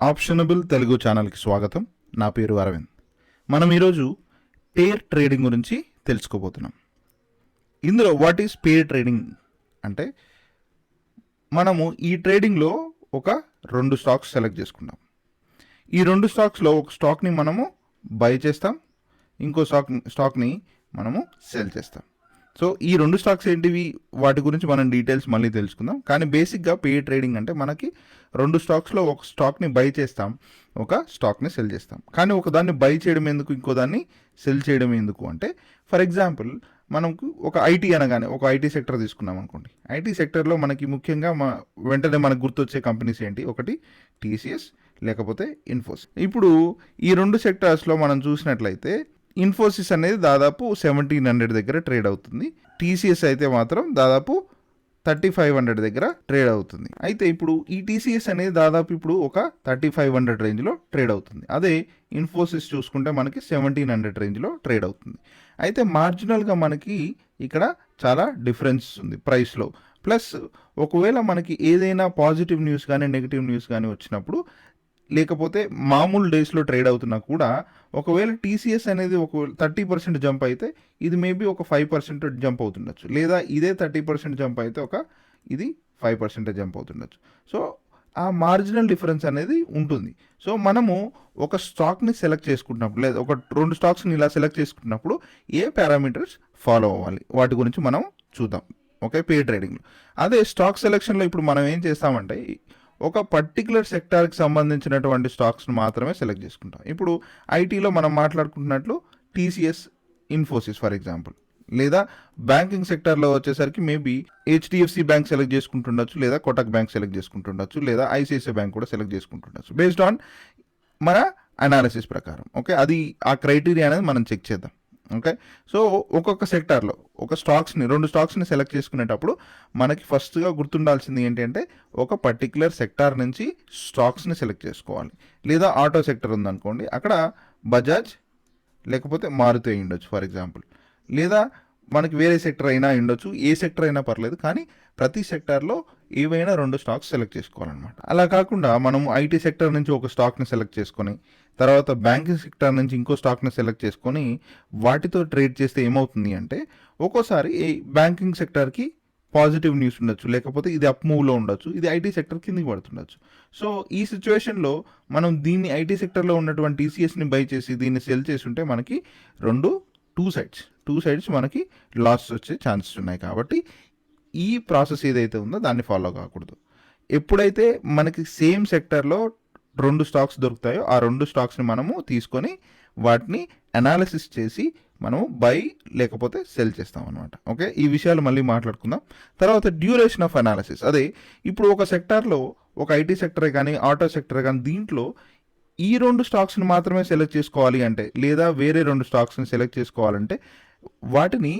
ఆప్షనబుల్ తెలుగు ఛానల్కి స్వాగతం. నా పేరు అరవింద్. మనం ఈరోజు పేర్ ట్రేడింగ్ గురించి తెలుసుకోబోతున్నాం. ఇందులో వాట్ ఈస్ పేర్ ట్రేడింగ్ అంటే మనము ఈ ట్రేడింగ్లో ఒక రెండు స్టాక్స్ సెలెక్ట్ చేసుకుంటాం. ఈ రెండు స్టాక్స్లో ఒక స్టాక్ని మనము బై చేస్తాం, ఇంకో స్టాక్ని మనము సెల్ చేస్తాం. సో ఈ రెండు స్టాక్స్ ఏంటివి, వాటి గురించి మనం డీటెయిల్స్ మళ్ళీ తెలుసుకుందాం. కానీ బేసిక్గా పేర్ ట్రేడింగ్ అంటే మనకి రెండు స్టాక్స్లో ఒక స్టాక్ని బై చేస్తాం, ఒక స్టాక్ని సెల్ చేస్తాం. కానీ ఒక దాన్ని బై చేయడం ఎందుకు, ఇంకో దాన్ని సెల్ చేయడం ఎందుకు అంటే, ఫర్ ఎగ్జాంపుల్ మనకు ఒక ఐటీ అనగానే ఒక ఐటీ సెక్టర్ తీసుకున్నాం అనుకోండి. ఐటీ సెక్టర్లో మనకి ముఖ్యంగా వెంటనే మనకు గుర్తొచ్చే కంపెనీస్ ఏంటి, ఒకటి టీసీఎస్ లేకపోతే ఇన్ఫోసిస్. ఇప్పుడు ఈ రెండు సెక్టార్స్లో మనం చూసినట్లయితే ఇన్ఫోసిస్ అనేది దాదాపు 1700 దగ్గర ట్రేడ్ అవుతుంది. టీసీఎస్ అయితే మాత్రం దాదాపు 3500 దగ్గర ట్రేడ్ అవుతుంది. అయితే ఇప్పుడు ఈ టీసీఎస్ అనేది దాదాపు ఇప్పుడు ఒక 3500 రేంజ్లో ట్రేడ్ అవుతుంది. అదే ఇన్ఫోసిస్ చూసుకుంటే మనకి 1700 రేంజ్లో ట్రేడ్ అవుతుంది. అయితే మార్జినల్గా మనకి ఇక్కడ చాలా డిఫరెన్స్ ఉంది ప్రైస్లో. ప్లస్ ఒకవేళ మనకి ఏదైనా పాజిటివ్ న్యూస్ కానీ నెగిటివ్ న్యూస్ కానీ వచ్చినప్పుడు, లేకపోతే మామూలు డేస్లో ట్రేడ్ అవుతున్నా కూడా, ఒకవేళ టీసీఎస్ అనేది ఒక 30% జంప్ అయితే ఇది మేబీ ఒక 5% జంప్ అవుతుండొచ్చు, లేదా ఇదే 30% జంప్ అయితే ఇది 5% జంప్ అవుతుండొచ్చు. సో ఆ మార్జినల్ డిఫరెన్స్ అనేది ఉంటుంది. సో మనము ఒక స్టాక్ని సెలెక్ట్ చేసుకుంటున్నప్పుడు, లేదా ఒక రెండు స్టాక్స్ని ఇలా సెలెక్ట్ చేసుకుంటున్నప్పుడు ఏ పారామీటర్స్ ఫాలో అవ్వాలి, వాటి గురించి మనం చూద్దాం. ఓకే, పేర్ ట్రేడింగ్లో. అదే స్టాక్ సెలెక్షన్లో ఇప్పుడు మనం ఏం చేస్తామంటే, ఒక పర్టికులర్ సెక్టార్కి సంబంధించినటువంటి స్టాక్స్ను మాత్రమే సెలెక్ట్ చేసుకుంటాం. ఇప్పుడు ఐటీలో మనం మాట్లాడుకుంటున్నట్లు టీసీఎస్, ఇన్ఫోసిస్ ఫర్ ఎగ్జాంపుల్, లేదా బ్యాంకింగ్ సెక్టార్లో వచ్చేసరికి మేబీ హెచ్డిఎఫ్సి బ్యాంక్ సెలెక్ట్ చేసుకుంటుండొచ్చు, లేదా కోటక్ బ్యాంక్ సెలెక్ట్ చేసుకుంటుండొచ్చు, లేదా ఐసిఐసిఐ బ్యాంక్ కూడా సెలెక్ట్ చేసుకుంటుండొచ్చు, బేస్డ్ ఆన్ మన అనాలిసిస్ ప్రకారం. ఓకే, అది ఆ క్రైటీరియా అనేది మనం చెక్ చేద్దాం. ఓకే, సో ఒక్కొక్క సెక్టార్లో ఒక స్టాక్స్ని, రెండు స్టాక్స్ని సెలెక్ట్ చేసుకునేటప్పుడు మనకి ఫస్ట్గా గుర్తుండాల్సింది ఏంటంటే, ఒక పర్టికులర్ సెక్టార్ నుంచి స్టాక్స్ని సెలెక్ట్ చేసుకోవాలి. లేదా ఆటో సెక్టర్ ఉందనుకోండి, అక్కడ బజాజ్ లేకపోతే మారుతి అయి ఉండొచ్చు ఫర్ ఎగ్జాంపుల్, లేదా మనకి వేరే సెక్టర్ అయినా ఉండొచ్చు, ఏ సెక్టర్ అయినా పర్లేదు. కానీ ప్రతి సెక్టార్లో ఏవైనా రెండు స్టాక్స్ సెలెక్ట్ చేసుకోవాలన్నమాట. అలా కాకుండా మనం ఐటీ సెక్టర్ నుంచి ఒక స్టాక్ని సెలెక్ట్ చేసుకొని, తర్వాత బ్యాంకింగ్ సెక్టర్ నుంచి ఇంకో స్టాక్ని సెలెక్ట్ చేసుకొని వాటితో ట్రేడ్ చేస్తే ఏమవుతుంది అంటే, ఒక్కోసారి ఈ బ్యాంకింగ్ సెక్టర్కి పాజిటివ్ న్యూస్ ఉండొచ్చు, లేకపోతే ఇది అప్ మూవ్లో ఉండొచ్చు, ఇది ఐటీ సెక్టర్ కిందికి పడుతుండొచ్చు. సో ఈ సిచ్యువేషన్లో మనం దీన్ని ఐటీ సెక్టర్లో ఉన్నటువంటి టీసీఎస్ని బై చేసి దీన్ని సెల్ చేసి ఉంటే మనకి టూ సైడ్స్ మనకి లాస్ వచ్చే ఛాన్సెస్ ఉన్నాయి. కాబట్టి ఈ ప్రాసెస్ ఏదైతే ఉందో దాన్ని ఫాలో కాకూడదు. ఎప్పుడైతే మనకి సేమ్ సెక్టర్లో రెండు స్టాక్స్ దొరుకుతాయో ఆ రెండు స్టాక్స్ని మనము తీసుకొని వాటిని అనాలిసిస్ చేసి మనము బై లేకపోతే సెల్ చేస్తాం అనమాట. ఓకే, ఈ విషయాలు మళ్ళీ మాట్లాడుకుందాం. తర్వాత డ్యూరేషన్ ఆఫ్ అనాలిసిస్. అదే ఇప్పుడు ఒక సెక్టార్లో, ఒక ఐటీ సెక్టరే కానీ ఆటో సెక్టరే కానీ, దీంట్లో ఈ రెండు స్టాక్స్ని మాత్రమే సెలెక్ట్ చేసుకోవాలి అంటే, లేదా వేరే రెండు స్టాక్స్ని సెలెక్ట్ చేసుకోవాలంటే వాటిని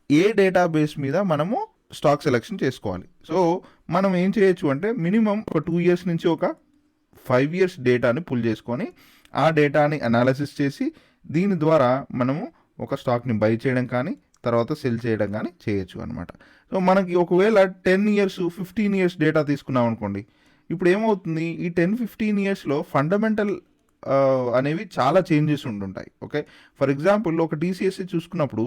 ఏ డేటాబేస్ మీద మనము స్టాక్ సెలెక్షన్ చేసుకోవాలి. సో మనం ఏం చేయొచ్చు అంటే, మినిమం ఒక 2 years నుంచి ఒక 5 years డేటాని పుల్ చేసుకొని ఆ డేటాని అనాలిసిస్ చేసి దీని ద్వారా మనము ఒక స్టాక్ని బై చేయడం కానీ తర్వాత సెల్ చేయడం కానీ చేయొచ్చు అనమాట. సో మనకి ఒకవేళ 10 years 15 years డేటా తీసుకున్నాం అనుకోండి, ఇప్పుడు ఏమవుతుంది, ఈ 10-15 yearsలో ఫండమెంటల్ అనేవి చాలా చేంజెస్ ఉంటుంటాయి. ఓకే, ఫర్ ఎగ్జాంపుల్ ఒక టీసీఎస్సి చూసుకున్నప్పుడు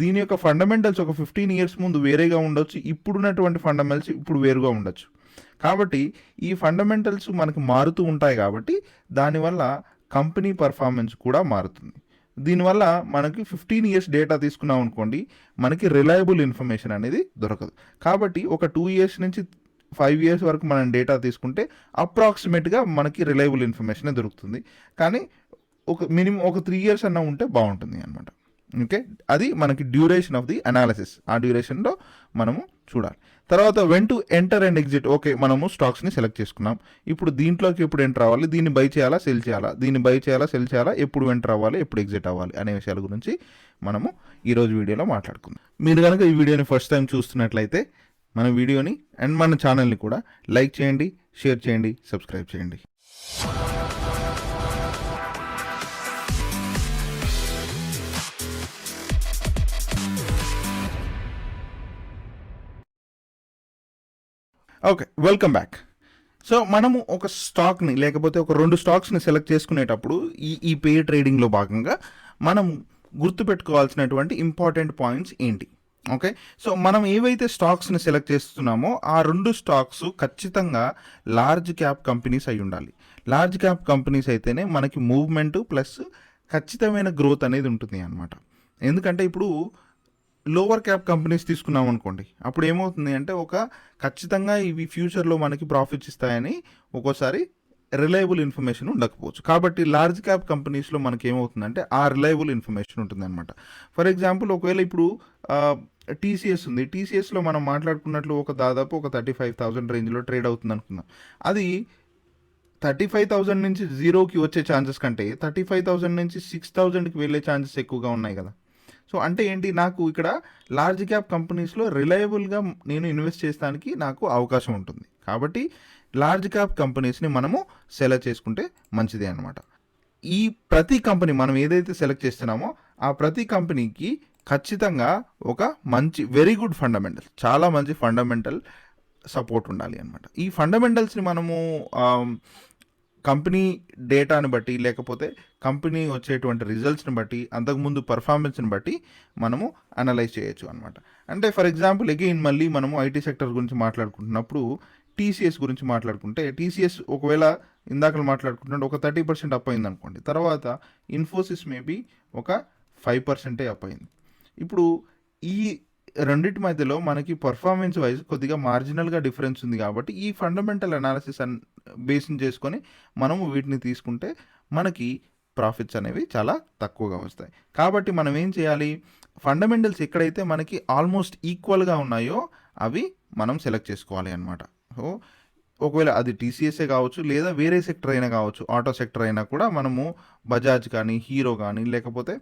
దీని యొక్క ఫండమెంటల్స్ ఒక 15 years ముందు వేరేగా ఉండొచ్చు, ఇప్పుడున్నటువంటి ఫండమెంటల్స్ ఇప్పుడు వేరుగా ఉండొచ్చు. కాబట్టి ఈ ఫండమెంటల్స్ మనకు మారుతూ ఉంటాయి. కాబట్టి దానివల్ల కంపెనీ పర్ఫార్మెన్స్ కూడా మారుతుంది. దీనివల్ల మనకి 15 years డేటా తీసుకున్నాం అనుకోండి, మనకి రిలయబుల్ ఇన్ఫర్మేషన్ అనేది దొరకదు. కాబట్టి ఒక 2 years నుంచి 5 years వరకు మనం డేటా తీసుకుంటే అప్రాక్సిమేట్గా మనకి రిలయబుల్ ఇన్ఫర్మేషన్ దొరుకుతుంది. కానీ మినిమం ఒక 3 years అన్నా ఉంటే బాగుంటుంది అనమాట. ఓకే, అది మనకి డ్యూరేషన్ ఆఫ్ ది అనాలిసిస్. ఆ డ్యూరేషన్లో మనము చూడాలి. తర్వాత when to enter and exit. Okay, మనము స్టాక్స్ని సెలెక్ట్ చేసుకున్నాం. ఇప్పుడు దీంట్లోకి ఎప్పుడు ఎంటర్ అవ్వాలి, దీన్ని బై చేయాలా సెల్ చేయాలా, దీన్ని బై చేయాలా సెల్ చేయాలా, ఎప్పుడు ఎంటర్ అవ్వాలి, ఎప్పుడు ఎగ్జిట్ అవ్వాలి అనే విషయాల గురించి మనము ఈరోజు వీడియోలో మాట్లాడుకుందాం. మీరు కనుక ఈ వీడియోని ఫస్ట్ టైం చూస్తున్నట్లయితే మన వీడియోని అండ్ మన ఛానల్ని కూడా లైక్ చేయండి, షేర్ చేయండి, సబ్స్క్రైబ్ చేయండి. Okay, welcome back. సో మనము ఒక స్టాక్ని లేకపోతే ఒక 2 స్టాక్స్ని సెలెక్ట్ చేసుకునేటప్పుడు ఈ పెయిర్ ట్రేడింగ్లో భాగంగా మనం గుర్తుపెట్టుకోవాల్సినటువంటి ఇంపార్టెంట్ పాయింట్స్ ఏంటి? ఓకే, సో మనం ఏవైతే స్టాక్స్ని సెలెక్ట్ చేస్తున్నామో ఆ 2 స్టాక్స్ ఖచ్చితంగా లార్జ్ క్యాప్ కంపెనీస్ అయి ఉండాలి. లార్జ్ క్యాప్ కంపెనీస్ అయితేనే మనకి మూవ్మెంట్ ప్లస్ ఖచ్చితమైన గ్రోత్ అనేది ఉంటుంది అనమాట. ఎందుకంటే ఇప్పుడు లోవర్ క్యాప్ కంపెనీస్ తీసుకున్నాం అనుకోండి, అప్పుడు ఏమవుతుంది అంటే ఖచ్చితంగా ఇవి ఫ్యూచర్లో మనకి ప్రాఫిట్స్ ఇస్తాయని ఒక్కోసారి రిలయబుల్ ఇన్ఫర్మేషన్ ఉండకపోవచ్చు. కాబట్టి లార్జ్ క్యాప్ కంపెనీస్లో మనకి ఏమవుతుందంటే ఆ రిలయబుల్ ఇన్ఫర్మేషన్ ఉంటుంది అనమాట. ఫర్ ఎగ్జాంపుల్ ఒకవేళ ఇప్పుడు టీసీఎస్ ఉంది, టీసీఎస్లో మనం మాట్లాడుకున్నట్లు దాదాపు 35,000 రేంజ్లో ట్రేడ్ అవుతుంది అనుకుందాం. అది 35,000 నుంచి జీరోకి వచ్చే ఛాన్సెస్ కంటే 35,000 నుంచి 6,000కి వెళ్ళే ఛాన్సెస్ ఎక్కువగా ఉన్నాయి కదా. సో అంటే ఏంటి, నాకు ఇక్కడ లార్జ్ క్యాప్ కంపెనీస్లో రిలయబుల్గా నేను ఇన్వెస్ట్ చేస్తానికి నాకు అవకాశం ఉంటుంది. కాబట్టి లార్జ్ క్యాప్ కంపెనీస్ని మనము సెలెక్ట్ చేసుకుంటే మంచిదే అనమాట. ఈ ప్రతి కంపెనీ మనం ఏదైతే సెలెక్ట్ చేస్తున్నామో ఆ ప్రతి కంపెనీకి ఖచ్చితంగా ఒక వెరీ గుడ్ ఫండమెంటల్, చాలా మంచి ఫండమెంటల్ సపోర్ట్ ఉండాలి అనమాట. ఈ ఫండమెంటల్స్ని మనము కంపెనీ డేటాని బట్టి లేకపోతే కంపెనీ వచ్చేటువంటి రిజల్ట్స్ని బట్టి అంతకుముందు పర్ఫార్మెన్స్ని బట్టి మనము అనలైజ్ చేయొచ్చు అనమాట. అంటే ఫర్ ఎగ్జాంపుల్ అగైన్ మళ్ళీ మనము ఐటీ సెక్టర్ గురించి మాట్లాడుకుంటున్నప్పుడు టీసీఎస్ గురించి మాట్లాడుకుంటే, టీసీఎస్ ఒకవేళ ఇందాక మాట్లాడుకుంటుంటే 30% అప్ అయింది అనుకోండి, తర్వాత ఇన్ఫోసిస్ మేబీ 5% అప్ అయింది. ఇప్పుడు ఈ రెండింటి మధ్యలో మనకి పర్ఫార్మెన్స్ వైజ్ కొద్దిగా మార్జినల్గా డిఫరెన్స్ ఉంది. కాబట్టి ఈ ఫండమెంటల్ అనాలిసిస్ బేస్ని చేసుకొని మనము వీటిని తీసుకుంటే మనకి ప్రాఫిట్స్ అనేవి చాలా తక్కువగా వస్తాయి. కాబట్టి మనం ఏం చేయాలి, ఫండమెంటల్స్ ఎక్కడైతే మనకి ఆల్మోస్ట్ ఈక్వల్గా ఉన్నాయో అవి మనం సెలెక్ట్ చేసుకోవాలి అనమాట. సో ఒకవేళ అది టీసీఎస్ఏ కావచ్చు లేదా వేరే సెక్టర్ అయినా కావచ్చు, ఆటో సెక్టర్ అయినా కూడా మనము బజాజ్ కానీ హీరో కానీ లేకపోతే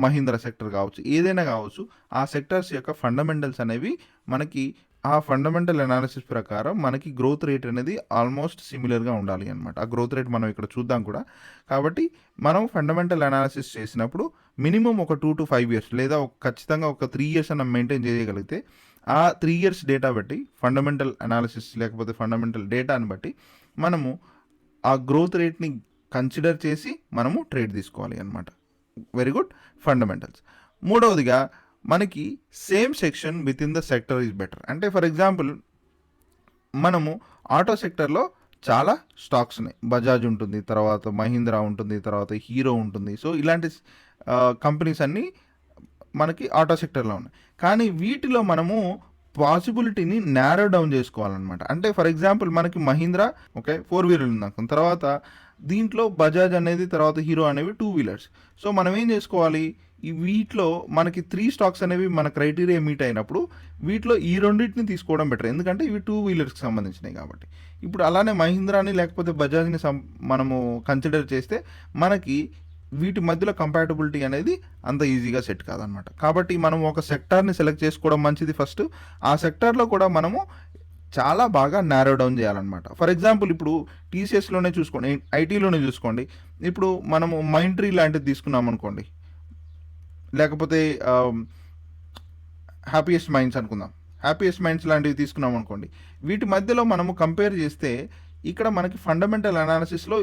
మహీంద్ర సెక్టర్ కావచ్చు, ఏదైనా కావచ్చు, ఆ సెక్టర్స్ యొక్క ఫండమెంటల్స్ అనేవి మనకి ఆ ఫండమెంటల్ అనాలిసిస్ ప్రకారం మనకి గ్రోత్ రేట్ అనేది ఆల్మోస్ట్ సిమిలర్గా ఉండాలి అనమాట. ఆ గ్రోత్ రేట్ మనం ఇక్కడ చూద్దాం కూడా. కాబట్టి మనం ఫండమెంటల్ అనాలిసిస్ చేసినప్పుడు మినిమం 2 to 5 years లేదా ఖచ్చితంగా 3 years అన్న మెయింటైన్ చేయగలిగితే ఆ 3 years డేటా బట్టి ఫండమెంటల్ అనాలిసిస్ లేకపోతే ఫండమెంటల్ డేటాని బట్టి మనము ఆ గ్రోత్ రేట్ని కన్సిడర్ చేసి మనము ట్రేడ్ తీసుకోవాలి అనమాట. Very good fundamentals. మూడవదిగా మనకి same section with in the sector is better. అంటే ఫర్ ఎగ్జాంపుల్ మనము ఆటో సెక్టర్లో చాలా స్టాక్స్ ఉన్నాయి, బజాజ్ ఉంటుంది, తర్వాత మహీంద్రా ఉంటుంది, తర్వాత హీరో ఉంటుంది. సో ఇలాంటి కంపెనీస్ అన్నీ మనకి ఆటో సెక్టర్లో ఉన్నాయి. కానీ వీటిలో మనము పాసిబిలిటీని నేరో డౌన్ చేసుకోవాలన్నమాట. అంటే ఫర్ ఎగ్జాంపుల్ మనకి మహీంద్రా 4 వీలర్ ఉంది అనుకున్న తర్వాత దీంట్లో బజాజ్ అనేది తర్వాత హీరో అనేవి 2 వీలర్స్. సో మనం ఏం చేసుకోవాలి, వీటిలో మనకి 3 స్టాక్స్ అనేవి మన క్రైటీరియా మీట్ అయినప్పుడు వీటిలో ఈ రెండింటిని తీసుకోవడం బెటర్, ఎందుకంటే ఇవి 2 వీలర్స్కి సంబంధించినవి కాబట్టి. ఇప్పుడు అలానే మహీంద్రాని లేకపోతే బజాజ్ని మనము కన్సిడర్ చేస్తే మనకి వీటి మధ్యలో కంపాటబిలిటీ అనేది అంత ఈజీగా సెట్ కాదనమాట. కాబట్టి మనం ఒక సెక్టార్ని సెలెక్ట్ చేసుకోవడం మంచిది ఫస్ట్. ఆ సెక్టార్లో కూడా మనము చాలా బాగా నారో డౌన్ చేయాలన్నమాట. ఫర్ ఎగ్జాంపుల్ ఇప్పుడు టీసీఎస్లోనే చూసుకోండి, ఐటీలోనే చూసుకోండి. ఇప్పుడు మనము మైంట్రీ లాంటిది తీసుకున్నాం అనుకోండి, లేకపోతే హ్యాపీయెస్ట్ మైండ్స్ అనుకుందాం, హ్యాపీయెస్ట్ మైండ్స్ లాంటివి తీసుకున్నాం అనుకోండి. వీటి మధ్యలో మనము కంపేర్ చేస్తే ఇక్కడ మనకి ఫండమెంటల్ అనాలిసిస్లో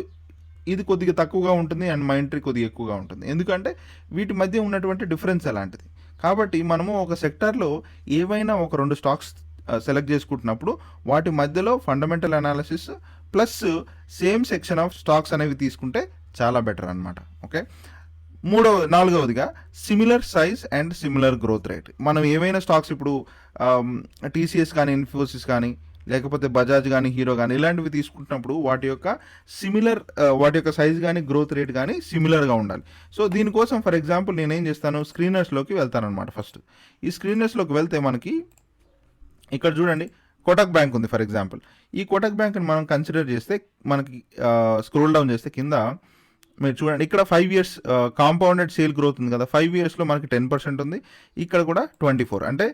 ఇది కొద్దిగా తక్కువగా ఉంటుంది అండ్ మైంట్రీ కొద్దిగా ఎక్కువగా ఉంటుంది, ఎందుకంటే వీటి మధ్య ఉన్నటువంటి డిఫరెన్స్ అలాంటిది. కాబట్టి మనము ఒక సెక్టార్లో ఏవైనా 2 స్టాక్స్ సెలెక్ట్ చేసుకుంటున్నప్పుడు వాటి మధ్యలో fundamental analysis plus same section of stocks అనేవి తీసుకుంటే చాలా బెటర్ అనమాట. ఓకే, నాలుగవదిగా similar size and similar growth rate. మనం ఏవైనా స్టాక్స్ ఇప్పుడు టీసీఎస్ కానీ ఇన్ఫోసిస్ కానీ లేకపోతే బజాజ్ కానీ హీరో కానీ ఇలాంటివి తీసుకుంటున్నప్పుడు వాటి యొక్క సైజ్ కానీ గ్రోత్ రేట్ కానీ సిమిలర్గా ఉండాలి. సో దీనికోసం ఫర్ ఎగ్జాంపుల్ నేనేం చేస్తాను, స్క్రీనర్స్లోకి వెళ్తాను అనమాట. ఫస్ట్ ఈ స్క్రీనర్స్లోకి వెళ్తే మనకి ఇక్కడ చూడండి కోటక్ బ్యాంక్ ఉంది ఫర్ ఎగ్జాంపుల్. ఈ కోటక్ బ్యాంక్ని మనం కన్సిడర్ చేస్తే మనకి స్క్రోల్ డౌన్ చేస్తే కింద మీరు చూడండి ఇక్కడ 5 years కాంపౌండెడ్ సేల్ గ్రోత్ ఉంది కదా. 5 yearsలో మనకి 10% ఉంది, ఇక్కడ కూడా 24. అంటే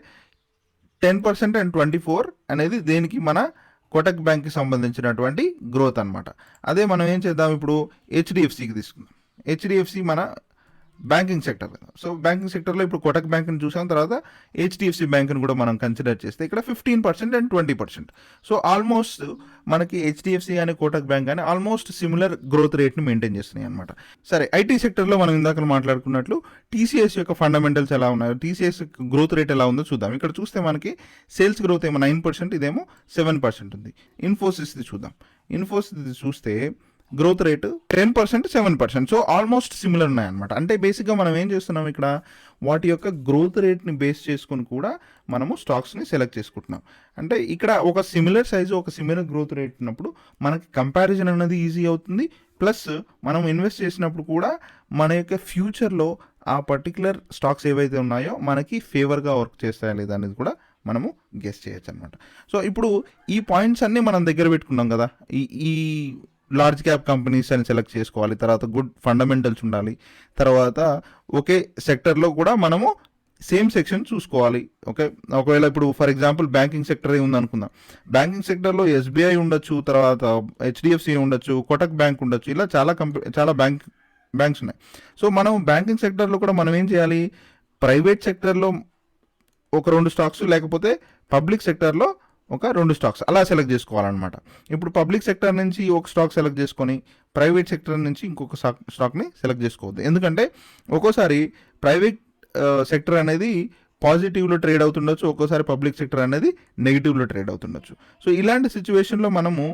10% అండ్ 24 అనేది దేనికి మన కోటక్ బ్యాంక్కి సంబంధించినటువంటి గ్రోత్ అనమాట. అదే మనం ఏం చేద్దాం, ఇప్పుడు హెచ్డిఎఫ్సికి తీసుకుందాం. హెచ్డిఎఫ్సి మన బ్యాంకింగ్ సెక్టర్ కదా. సో బ్యాంకింగ్ సెక్టర్లో ఇప్పుడు కోటక్ బ్యాంక్ని చూసాం, తర్వాత హెచ్డిఎఫ్సి బ్యాంక్ని కూడా మనం కన్సిడర్ చేస్తే ఇక్కడ 15% అండ్ 20%. సో ఆల్మోస్ట్ మనకి హెచ్డిఎఫ్సి కానీ కోటక్ బ్యాంక్ కానీ ఆల్మోస్ట్ సిమిలర్ గ్రోత్ రేట్ని మెయింటైన్ చేస్తున్నాయి అనమాట. సరే, ఐటీ సెక్టర్లో మనం ఇందాక మాట్లాడుకున్నట్లు టీసీఎస్ యొక్క ఫండమెంటల్స్ ఎలా ఉన్నాయో, టీసీఎస్ గ్రోత్ రేట్ ఎలా ఉందో చూద్దాం. ఇక్కడ చూస్తే మనకి సేల్స్ గ్రోత్ ఏమో 9%, ఇదేమో 7% ఉంది. ఇన్ఫోసిస్ది చూద్దాం. ఇన్ఫోసిస్ది చూస్తే growth rate 10%, 7%. So almost similar ఉన్నాయన్నమాట. అంటే బేసిక్గా మనం ఏం చేస్తున్నాం ఇక్కడ, వాటి యొక్క గ్రోత్ రేట్ని బేస్ చేసుకుని కూడా మనము స్టాక్స్ని సెలెక్ట్ చేసుకుంటున్నాం. అంటే ఇక్కడ ఒక సిమిలర్ సైజు, ఒక సిమిలర్ గ్రోత్ రేట్ ఉన్నప్పుడు మనకి కంపారిజన్ అనేది ఈజీ అవుతుంది. ప్లస్ మనం ఇన్వెస్ట్ చేసినప్పుడు కూడా మన యొక్క ఫ్యూచర్లో ఆ పర్టికులర్ స్టాక్స్ ఏవైతే ఉన్నాయో మనకి ఫేవర్గా వర్క్ చేస్తాయా లేదా అనేది కూడా మనము గెస్ చేయొచ్చు అనమాట. సో ఇప్పుడు ఈ పాయింట్స్ అన్నీ మనం దగ్గర పెట్టుకున్నాం కదా. ఈ లార్జ్ క్యాప్ కంపెనీస్ అని సెలెక్ట్ చేసుకోవాలి, తర్వాత గుడ్ ఫండమెంటల్స్ ఉండాలి, తర్వాత ఒకే సెక్టర్లో కూడా మనము సేమ్ సెక్షన్ చూసుకోవాలి. ఓకే, ఒకవేళ ఇప్పుడు ఫర్ ఎగ్జాంపుల్ బ్యాంకింగ్ సెక్టరే ఉందనుకుందాం. బ్యాంకింగ్ సెక్టర్లో ఎస్బీఐ ఉండొచ్చు, తర్వాత హెచ్డిఎఫ్సి ఉండొచ్చు, కోటక్ బ్యాంక్ ఉండొచ్చు, ఇలా చాలా బ్యాంక్స్ ఉన్నాయి. సో మనం బ్యాంకింగ్ సెక్టర్లో కూడా మనం ఏం చేయాలి, ప్రైవేట్ సెక్టర్లో ఒక 2 స్టాక్స్, లేకపోతే పబ్లిక్ సెక్టర్లో ఒక 2 స్టాక్స్ అలా సెలెక్ట్ చేసుకోవాలన్నమాట. ఇప్పుడు పబ్లిక్ సెక్టర్ నుంచి ఒక స్టాక్ సెలెక్ట్ చేసుకొని ప్రైవేట్ సెక్టర్ నుంచి ఇంకొక స్టాక్ని సెలెక్ట్ చేసుకోవద్దు. ఎందుకంటే ఒక్కోసారి ప్రైవేట్ సెక్టర్ అనేది పాజిటివ్లో ట్రేడ్ అవుతుండొచ్చు, ఒక్కోసారి పబ్లిక్ సెక్టర్ అనేది నెగిటివ్లో ట్రేడ్ అవుతుండొచ్చు. సో ఇలాంటి సిచ్యువేషన్లో మనము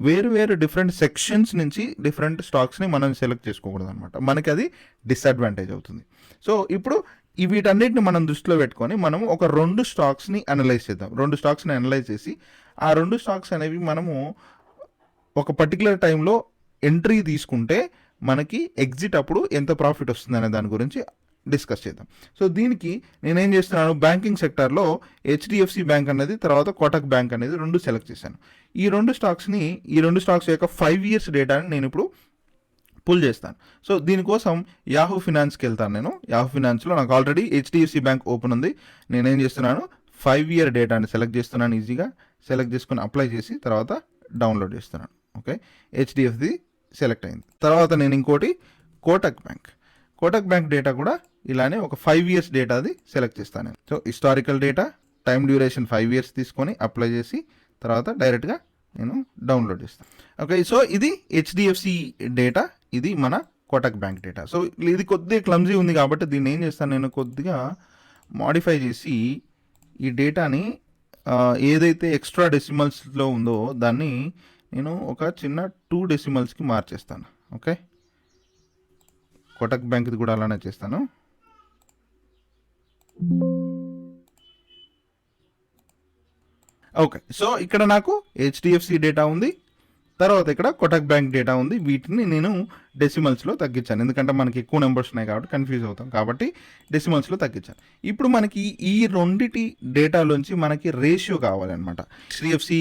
వేరు డిఫరెంట్ సెక్షన్స్ నుంచి డిఫరెంట్ స్టాక్స్ని మనం సెలెక్ట్ చేసుకోకూడదు అనమాట. మనకి అది డిసడ్వాంటేజ్ అవుతుంది. సో ఇప్పుడు వీటన్నిటిని మనం దృష్టిలో పెట్టుకొని మనం ఒక 2 స్టాక్స్ని అనలైజ్ చేద్దాం. 2 స్టాక్స్ని అనలైజ్ చేసి ఆ 2 స్టాక్స్ అనేవి మనము ఒక పర్టికులర్ టైంలో ఎంట్రీ తీసుకుంటే మనకి ఎగ్జిట్ అప్పుడు ఎంత ప్రాఫిట్ వస్తుంది అనే దాని గురించి డిస్కస్ చేద్దాం. సో దీనికి నేనేం చేస్తున్నాను, బ్యాంకింగ్ సెక్టర్లో హెచ్డిఎఫ్సి బ్యాంక్ అనేది, తర్వాత కోటక్ బ్యాంక్ అనేది 2 సెలెక్ట్ చేశాను. ఈ 2 స్టాక్స్ యొక్క 5 years డేటాని నేను ఇప్పుడు పుల్ చేస్తాను. సో దీనికోసం యాహూ ఫినాన్స్కి వెళ్తాను. నేను యాహూ ఫినాన్స్లో నాకు ఆల్రెడీ హెచ్డిఎఫ్సి బ్యాంక్ ఓపెన్ ఉంది. నేనేం చేస్తున్నాను, 5 year డేటాని సెలెక్ట్ చేస్తున్నాను. ఈజీగా సెలెక్ట్ చేసుకుని అప్లై చేసి తర్వాత డౌన్లోడ్ చేస్తున్నాను. ఓకే, హెచ్డిఎఫ్సి సెలెక్ట్ అయింది. తర్వాత నేను ఇంకోటి కోటక్ బ్యాంక్ డేటా కూడా ఇలానే ఒక 5 years డేటాది సెలెక్ట్ చేస్తాను. So historical data, time duration 5 years తీసుకొని అప్లై చేసి తర్వాత డైరెక్ట్గా నేను డౌన్లోడ్ చేస్తాను. ఓకే, సో ఇది హెచ్డిఎఫ్సి డేటా, ఇది మన కోటక్ బ్యాంక్ డేటా. సో ఇది కొద్దిగా క్లమ్జీ ఉంది కాబట్టి దీన్ని ఏం చేస్తాను, నేను కొద్దిగా మాడిఫై చేసి ఈ డేటాని ఏదైతే ఎక్స్ట్రా డెసిమల్స్లో ఉందో దాన్ని నేను ఒక చిన్న 2 decimals మార్చేస్తాను. ఓకే, కోటక్ బ్యాంక్ది కూడా అలానే చేస్తాను. ఓకే, సో ఇక్కడ నాకు హెచ్డిఎఫ్సి డేటా ఉంది, తర్వాత ఇక్కడ కోటక్ బ్యాంక్ డేటా ఉంది. వీటిని నేను డెసిమల్స్లో తగ్గించాను, ఎందుకంటే మనకి ఎక్కువ నెంబర్స్ ఉన్నాయి కాబట్టి కన్ఫ్యూజ్ అవుతాం, కాబట్టి డెసిమల్స్లో తగ్గించాను. ఇప్పుడు మనకి ఈ 2 డేటాలోంచి మనకి రేషియో కావాలన్నమాట. హెచ్డిఎఫ్సి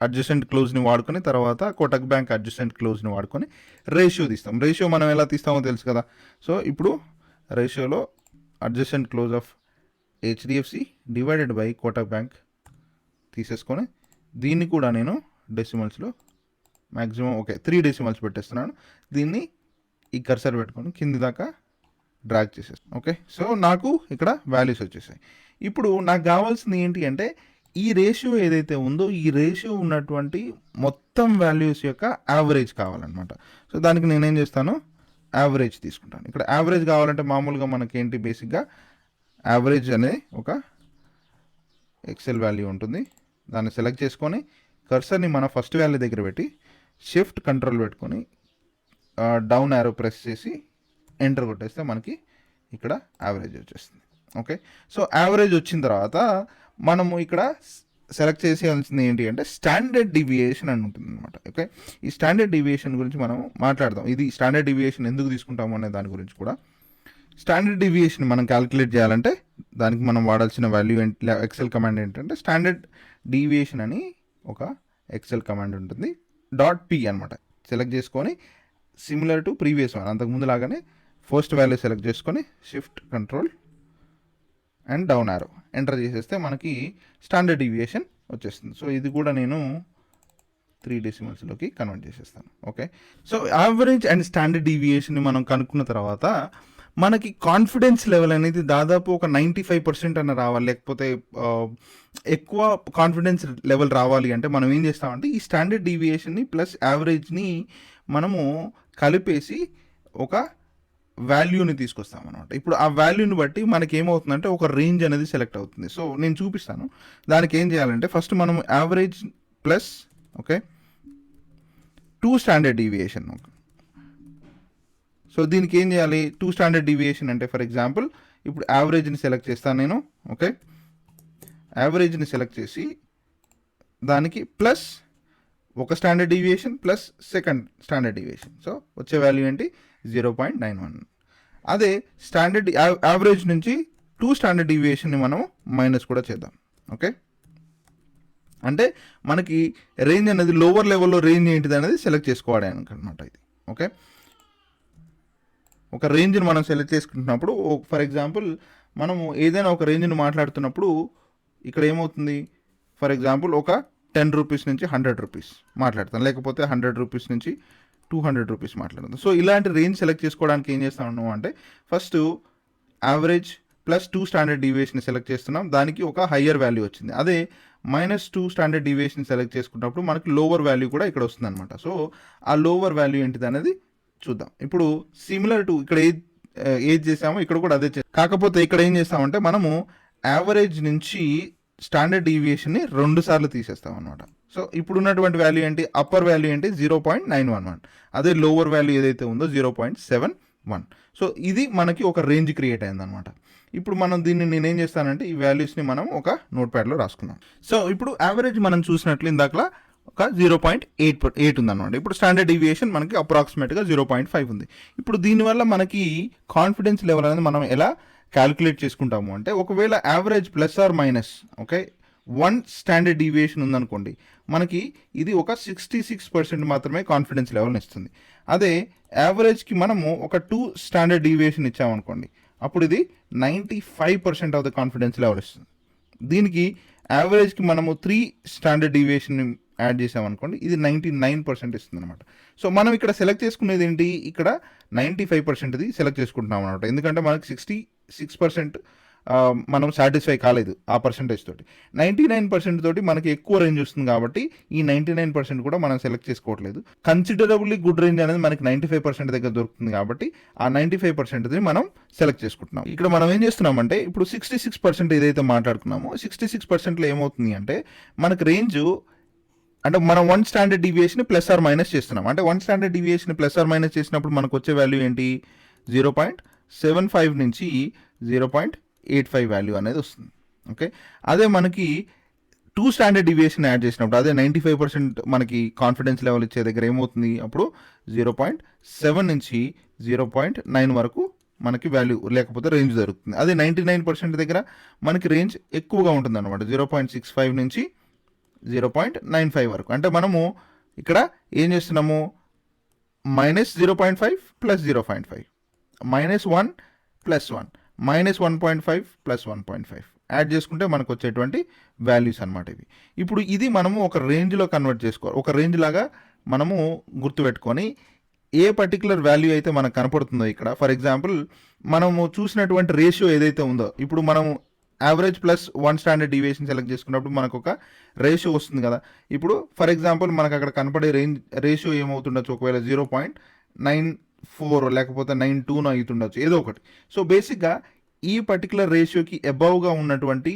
అడ్జసెంట్ క్లోజ్ని వాడుకొని, తర్వాత కోటక్ బ్యాంక్ అడ్జసెంట్ క్లోజ్ని వాడుకొని రేషియో తీస్తాం. రేషియో మనం ఎలా తీస్తామో తెలుసు కదా. సో ఇప్పుడు రేషియోలో adjacent close of HDFC divided by Kotak bank తీసేసుకొని దీన్ని కూడా నేను డెసిమల్స్లో మ్యాక్సిమం 3 decimals పెట్టేస్తున్నాను. దీన్ని ఈ కర్సర్ పెట్టుకొని కింది దాకా డ్రాగ్ చేసేస్తాను. ఓకే, సో నాకు ఇక్కడ వాల్యూస్ వచ్చేసాయి. ఇప్పుడు నాకు కావాల్సింది ఏంటి అంటే ఈ రేషియో ఏదైతే ఉందో ఈ రేషియో ఉన్నటువంటి మొత్తం వాల్యూస్ యొక్క యావరేజ్ కావాలన్నమాట. సో దానికి నేనేం చేస్తాను, యావరేజ్ తీసుకుంటాను. ఇక్కడ యావరేజ్ కావాలంటే మామూలుగా మనకేంటి, బేసిక్గా యావరేజ్ అనే ఒక ఎక్సెల్ వాల్యూ ఉంటుంది. దాన్ని సెలెక్ట్ చేసుకొని కర్సర్ని మన ఫస్ట్ వాల్యూ దగ్గర పెట్టి షిఫ్ట్ కంట్రోల్ పెట్టుకొని డౌన్ యారో ప్రెస్ చేసి ఎంటర్ కొట్టేస్తే మనకి ఇక్కడ యావరేజ్ వచ్చేస్తుంది. ఓకే, సో యావరేజ్ వచ్చిన తర్వాత మనము ఇక్కడ సెలెక్ట్ చేసేయాల్సింది ఏంటి అంటే స్టాండర్డ్ డీవియేషన్ అని ఉంటుంది అనమాట. ఓకే, ఈ స్టాండర్డ్ డీవియేషన్ గురించి మనం మాట్లాడదాం. ఇది స్టాండర్డ్ డీవియేషన్ ఎందుకు తీసుకుంటాము అనే దాని గురించి కూడా. స్టాండర్డ్ డీవియేషన్ మనం క్యాలిక్యులేట్ చేయాలంటే దానికి మనం వాడాల్సిన వాల్యూ ఎక్సెల్ కమాండ్ ఏంటంటే స్టాండర్డ్ డీవియేషన్ అని ఒక ఎక్సెల్ కమాండ్ ఉంటుంది. .p అనమాట. సెలెక్ట్ చేసుకొని సిమిలర్ టు ప్రీవియస్ వన్, అంతకుముందు లాగానే ఫస్ట్ వాల్యూ సెలెక్ట్ చేసుకొని shift control and down arrow enter చేసేస్తే మనకి స్టాండర్డ్ డీవియేషన్ వచ్చేస్తుంది. సో ఇది కూడా నేను 3 decimals కన్వర్ట్ చేసేస్తాను. Okay, so average and standard డీవియేషన్ని మనం కనుక్కున్న తర్వాత మనకి కాన్ఫిడెన్స్ లెవెల్ అనేది దాదాపు ఒక 95% అన్న రావాలి, లేకపోతే ఎక్కువ కాన్ఫిడెన్స్ లెవెల్ రావాలి అంటే మనం ఏం చేస్తామంటే ఈ స్టాండర్డ్ డీవియేషన్ని ప్లస్ యావరేజ్ని మనము కలిపేసి ఒక వాల్యూని తీసుకొస్తాం అనమాట. ఇప్పుడు ఆ వాల్యూని బట్టి మనకి ఏమవుతుందంటే ఒక రేంజ్ అనేది సెలెక్ట్ అవుతుంది. సో నేను చూపిస్తాను. దానికి ఏం చేయాలంటే ఫస్ట్ మనం average plus okay 2 standard deviation. So దీనికి ఏం చేయాలి, 2 స్టాండర్డ్ డీవియేషన్ అంటే ఫర్ ఎగ్జాంపుల్ ఇప్పుడు యావరేజ్ని సెలెక్ట్ చేస్తాను నేను. ఓకే, యావరేజ్ని సెలెక్ట్ చేసి దానికి ప్లస్ ఒక standard deviation plus second standard deviation. So వచ్చే వాల్యూ ఏంటి 0.91. అదే స్టాండర్డ్ యావరేజ్ నుంచి 2 స్టాండర్డ్ డీవియేషన్ని మనం మైనస్ కూడా చేద్దాం. ఓకే, అంటే మనకి రేంజ్ అనేది లోవర్ లెవెల్లో రేంజ్ ఏంటిది అనేది సెలెక్ట్ చేసుకోవడానికి అనమాట ఇది. ఓకే, ఒక రేంజ్ని మనం సెలెక్ట్ చేసుకుంటున్నప్పుడు ఫర్ ఎగ్జాంపుల్ మనము ఏదైనా ఒక రేంజ్ని మాట్లాడుతున్నప్పుడు ఇక్కడ ఏమవుతుంది, ఫర్ ఎగ్జాంపుల్ ఒక 10 రూపీస్ నుంచి 100 రూపీస్ మాట్లాడతాం, లేకపోతే 100 రూపీస్ నుంచి 200 రూపీస్ మాట్లాడతాం. సో ఇలాంటి రేంజ్ సెలెక్ట్ చేసుకోవడానికి ఏం చేస్తాము అంటే first average plus 2 standard deviation select చేస్తున్నాం, దానికి ఒక హయ్యర్ వాల్యూ వచ్చింది. అదే -2 స్టాండర్డ్ డీవియేషన్ సెలెక్ట్ చేసుకున్నప్పుడు మనకి లోవర్ వాల్యూ కూడా ఇక్కడ వస్తుంది అనమాట. సో ఆ లోవర్ వాల్యూ ఏంటిది అనేది చూద్దాం. ఇప్పుడు సిమిలర్ టు ఇక్కడ ఏది చేసామో ఇక్కడ కూడా అదే కాకపోతే ఇక్కడ ఏం చేస్తామంటే మనము యావరేజ్ నుంచి స్టాండర్డ్ డీవియేషన్ని 2 సార్లు తీసేస్తాం అనమాట. సో ఇప్పుడు ఉన్నటువంటి వాల్యూ ఏంటి, అప్పర్ వాల్యూ ఏంటి 0.911, అదే లోవర్ వాల్యూ ఏదైతే ఉందో 0.71. సో ఇది మనకి ఒక రేంజ్ క్రియేట్ అయిందనమాట. ఇప్పుడు మనం దీన్ని నేనేం చేస్తానంటే ఈ వాల్యూస్ని మనం ఒక నోట్ ప్యాడ్లో రాసుకుందాం. సో ఇప్పుడు యావరేజ్ మనం చూసినట్లు ఇందాకలా ఒక 0.8 ఉందన్నమాట. ఇప్పుడు స్టాండర్డ్ డీవియేషన్ మనకి అప్రాక్సిమేట్గా 0.5 ఉంది. ఇప్పుడు దీనివల్ల మనకి కాన్ఫిడెన్స్ లెవెల్ అనేది మనం ఎలా క్యాలిక్యులేట్ చేసుకుంటాము అంటే ఒకవేళ average plus or minus okay 1 standard deviation ఉందనుకోండి, మనకి ఇది ఒక 66% మాత్రమే కాన్ఫిడెన్స్ లెవెల్ని ఇస్తుంది. అదే యావరేజ్కి మనము ఒక 2 స్టాండర్డ్ డీవియేషన్ ఇచ్చామనుకోండి, అప్పుడు ఇది 95% ఆఫ్ ద కాన్ఫిడెన్స్ లెవెల్ ఇస్తుంది. దీనికి యావరేజ్కి మనము 3 స్టాండర్డ్ డీవియేషన్ యాడ్ చేసామనుకోండి, ఇది 99% ఇస్తుంది అనమాట. సో మనం ఇక్కడ సెలెక్ట్ చేసుకునేది ఏంటి, ఇక్కడ 95%ది సెలెక్ట్ చేసుకుంటున్నాం అనమాట. ఎందుకంటే మనకి 66% మనం సాటిస్ఫై కాలేదు ఆ పర్సంటేజ్ తోటి. 99% తోటి మనకి ఎక్కువ రేంజ్ వస్తుంది కాబట్టి ఈ 99% కూడా మనం సెలెక్ట్ చేసుకోవట్లేదు. కన్సిడరబుల్లీ గుడ్ రేంజ్ అనేది మనకి 95% దగ్గర దొరుకుతుంది కాబట్టి ఆ 95%ని మనం సెలెక్ట్ చేసుకుంటున్నాం. ఇక్కడ మనం ఏం చేస్తున్నామంటే ఇప్పుడు 66% ఏదైతే మాట్లాడుకున్నామో 66%లో ఏమవుతుంది అంటే మనకి రేంజ్ అంటే మనం 1 standard deviation plus or minus చేస్తున్నాం. అంటే 1 standard deviation plus or minus చేసినప్పుడు మనకు వచ్చే వాల్యూ ఏంటి 0.75 నుంచి 0.85 వాల్యూ అనేది వస్తుంది. ఓకే, అదే మనకి 2 స్టాండర్డ్ డీవియేషన్ యాడ్ చేసినప్పుడు అదే 95% మనకి కాన్ఫిడెన్స్ లెవెల్ ఇచ్చే దగ్గర ఏమవుతుంది, అప్పుడు 0.7 నుంచి 0.9 వరకు మనకి వాల్యూ లేకపోతే రేంజ్ దొరుకుతుంది. అదే 99% దగ్గర మనకి రేంజ్ ఎక్కువగా ఉంటుంది అనమాట, 0.65 నుంచి 0.95 వరకు. అంటే మనము ఇక్కడ ఏం చేస్తున్నాము, -0.5 ప్లస్ 0.5 -1 ప్లస్ 1 -1.5 ప్లస్ 1.5 యాడ్ చేసుకుంటే మనకు వచ్చేటువంటి వాల్యూస్ అనమాట ఇవి. ఇప్పుడు ఇది మనము ఒక రేంజ్లో కన్వర్ట్ చేసుకోవాలి. ఒక రేంజ్ లాగా మనము గుర్తుపెట్టుకొని ఏ పర్టికులర్ వాల్యూ అయితే మనకు కనపడుతుందో ఇక్కడ ఫర్ ఎగ్జాంపుల్ మనము చూసినటువంటి రేషియో ఏదైతే ఉందో, ఇప్పుడు మనము average plus 1 standard deviation select చేసుకున్నప్పుడు మనకు ఒక రేషియో వస్తుంది కదా. ఇప్పుడు ఫర్ ఎగ్జాంపుల్ మనకు అక్కడ కనపడే రేషియో ఏమవుతుండొచ్చు, ఒకవేళ 0.94 లేకపోతే 92 అవుతుండొచ్చు, ఏదో ఒకటి. సో బేసిక్గా ఈ పర్టికులర్ రేషియోకి అబవ్గా ఉన్నటువంటి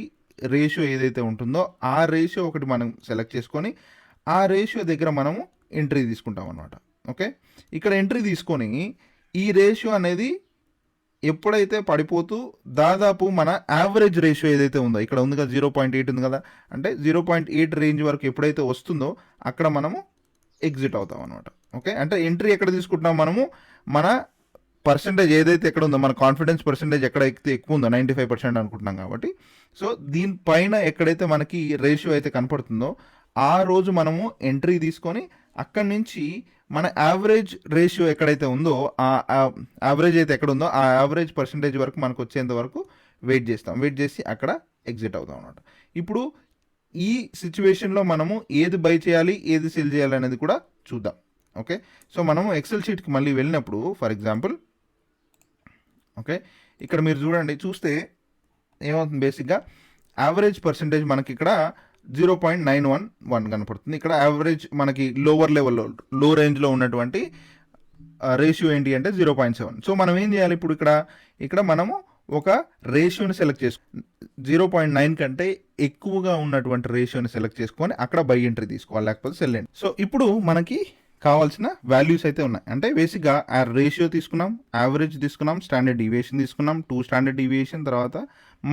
రేషియో ఏదైతే ఉంటుందో ఆ రేషియో ఒకటి మనం సెలెక్ట్ చేసుకొని ఆ రేషియో దగ్గర మనము ఎంట్రీ తీసుకుంటాం అనమాట. ఓకే, ఇక్కడ ఎంట్రీ తీసుకొని ఈ రేషియో అనేది ఎప్పుడైతే పడిపోతూ దాదాపు మన యావరేజ్ రేషియో ఏదైతే ఉందో ఇక్కడ ఉంది కదా 0.8 ఉంది కదా, అంటే 0.8 రేంజ్ వరకు ఎప్పుడైతే వస్తుందో అక్కడ మనము ఎగ్జిట్ అవుతాం అనమాట. ఓకే, అంటే ఎంట్రీ ఎక్కడ తీసుకుంటున్నాం మనము, మన పర్సంటేజ్ ఏదైతే ఎక్కడ ఉందో మన కాన్ఫిడెన్స్ పర్సంటేజ్ ఎక్కడైతే ఎక్కువ ఉందో 95% అనుకుంటున్నాం కాబట్టి, సో దీనిపైన ఎక్కడైతే మనకి రేషియో అయితే కనపడుతుందో ఆ రోజు మనము ఎంట్రీ తీసుకొని అక్కడి నుంచి మన యావరేజ్ రేషియో ఎక్కడైతే ఉందో ఆ యావరేజ్ అయితే ఎక్కడ ఉందో ఆ యావరేజ్ పర్సంటేజ్ వరకు మనకు వచ్చేంత వరకు వెయిట్ చేసి అక్కడ ఎగ్జిట్ అవుతాం అనమాట. ఇప్పుడు ఈ సిచ్యువేషన్లో మనము ఏది బై చేయాలి ఏది సెల్ చేయాలి అనేది కూడా చూద్దాం. ఓకే, సో మనము ఎక్సెల్ షీట్కి మళ్ళీ వెళ్ళినప్పుడు ఫర్ ఎగ్జాంపుల్ ఓకే, ఇక్కడ మీరు చూస్తే ఏమవుతుంది, బేసిక్గా యావరేజ్ పర్సంటేజ్ మనకి ఇక్కడ 0.911 కనపడుతుంది. ఇక్కడ యావరేజ్ మనకి లోవర్ లెవెల్లో, లో రేంజ్లో ఉన్నటువంటి రేషియో ఏంటి అంటే 0.7. సో మనం ఏం చేయాలి ఇప్పుడు, ఇక్కడ మనము ఒక రేషియోని సెలెక్ట్ చేసుకో, 0.9 కంటే ఎక్కువగా ఉన్నటువంటి రేషియోని సెలెక్ట్ చేసుకొని అక్కడ బై ఎంట్రీ తీసుకోవాలి, లేకపోతే సెల్ ఎంట్రీ. సో ఇప్పుడు మనకి కావాల్సిన వాల్యూస్ అయితే ఉన్నాయి. అంటే బేసిక్గా ఆ రేషియో తీసుకున్నాం, యావరేజ్ తీసుకున్నాం, స్టాండర్డ్ డీవియేషన్ తీసుకున్నాం, 2 స్టాండర్డ్ డీవియేషన్, తర్వాత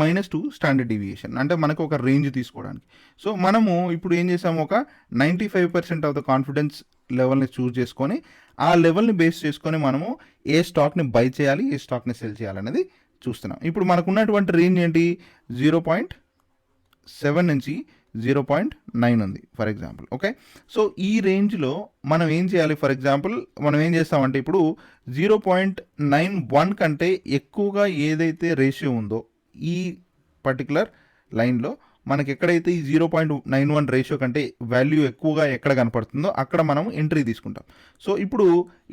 -2 స్టాండర్డ్ డీవియేషన్, అంటే మనకు ఒక రేంజ్ తీసుకోవడానికి. సో మనము ఇప్పుడు ఏం చేసాము, ఒక 95% ఆఫ్ ద కాన్ఫిడెన్స్ లెవెల్ని చూస్ చేసుకొని ఆ లెవెల్ని బేస్ చేసుకొని మనము ఏ స్టాక్ని బై చేయాలి, ఏ స్టాక్ని సెల్ చేయాలనేది చూస్తున్నాం. ఇప్పుడు మనకు ఉన్నటువంటి రేంజ్ ఏంటి, 0.7 నుంచి 0.9 ఉంది ఫర్ ఎగ్జాంపుల్. ఓకే, సో ఈ రేంజ్లో మనం ఏం చేయాలి, ఫర్ ఎగ్జాంపుల్ మనం ఏం చేస్తామంటే ఇప్పుడు 0.91 కంటే ఎక్కువగా ఏదైతే రేషియో ఉందో ఈ పర్టికులర్ లైన్లో మనకి ఎక్కడైతే ఈ 0.91 రేషియో కంటే వాల్యూ ఎక్కువగా ఎక్కడ కనపడుతుందో అక్కడ మనం ఎంట్రీ తీసుకుంటాం. సో ఇప్పుడు